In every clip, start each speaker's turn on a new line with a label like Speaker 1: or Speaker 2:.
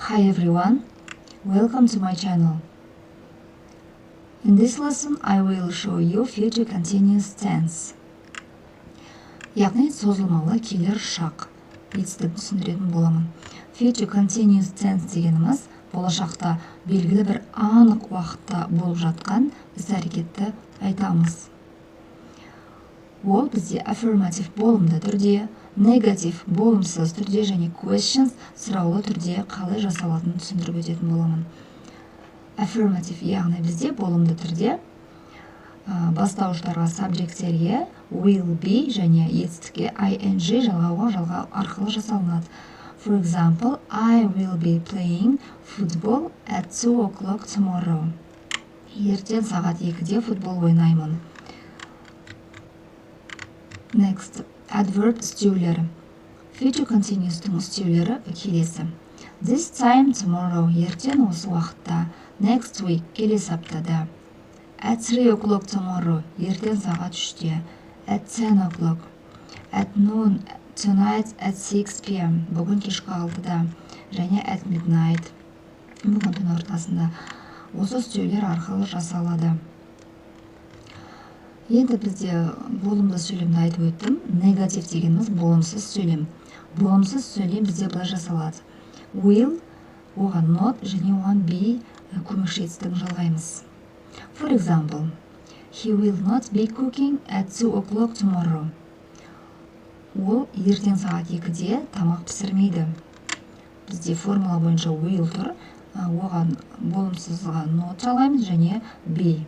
Speaker 1: Hi everyone, welcome to my channel. In this lesson, I will show you future continuous tense. Яғни созылмалы келер шақ. Етістігін түсіндіретін боламын. Future continuous tense дегеніміз болашақта белгілі бір анық уақытта болып жатқан іс-әрекетті айтамыз. Ол бізде affirmative болымды түрде, negative болымсыз түрде және questions сұраулы түрде қалай жасалатынын түсіндіріп өтетін боламын. Affirmative яғни бізде болымды түрде бастауыштарға сабжекттерге will be және етістікке ing жалғау арқылы жасалынады. For example, I will be playing football at 2 o'clock tomorrow. Ертең сағат 2-де футбол ойнаймын. Next, adverb стюлері. Future continuous-тың стюлері келесі. This time tomorrow, ертең осы уақытта. Next week, келесі аптада. At 3 o'clock tomorrow, ертең сағат 3-те. At 10 o'clock. At noon, tonight at 6 p.m. Бүгін кешкі 6-да. Және at midnight. Бүгін түн ортасында. Осы стюлер арқылы жасалады. Енді бізде болымды сөйлемді айтып өттім. Негатив дегеніміз болымсыз сөйлем. Болымсыз сөйлем бізде былай жасалады. Will, оған not және оған be көмекші етістігін жалғаймыз. For example, he will not be cooking at 2 o'clock tomorrow. Ол ертең сағат 2-де тамақ пісірмейді. Бізде формула бойынша will тұр. Оған болымсызға not жалғаймыз және be.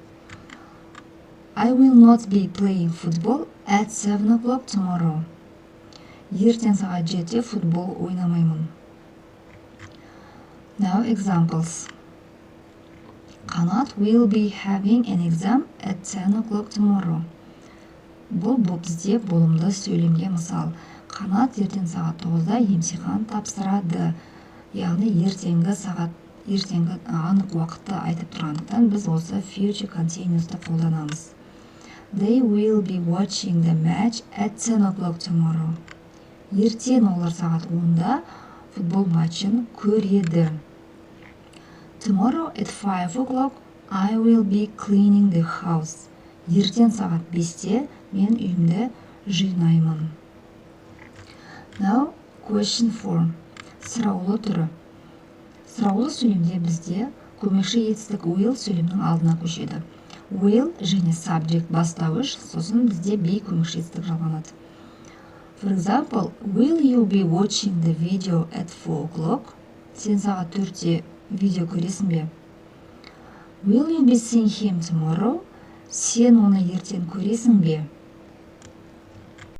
Speaker 1: I will not be playing football at 7 o'clock tomorrow. Ертең сағат 7-де футбол ойнамаймын. Now examples. Qanat will be having an exam at 10 o'clock tomorrow. Бұл бізде болымды сөйлемге мысал. Qanat ертең сағат 9-да емтихан тапсырады. Яғни ертеңгі анық уақытты айтып тұрғандықтан біз осы future continuous-ты қолданамыз. They will be watching the match at 10 o'clock tomorrow. Ертең олар сағат 10-да футбол матчын көреді. Tomorrow at 5 o'clock I will be cleaning the house. Ертең сағат 5-те мен үйімді жинаймын. Now, question form. Сұраулы түрі. Сұраулы сөйлемде бізде көмекші етістік will сөйлемнің алдына көшеді. Will және subject бастауыш, сосын бізде be көмекші етістік жалғанады. For example, will you be watching the video at 4 o'clock? Сен сағат 4-те видео көресің бе? Will you be seeing him tomorrow? Сен оны ертең көресің бе?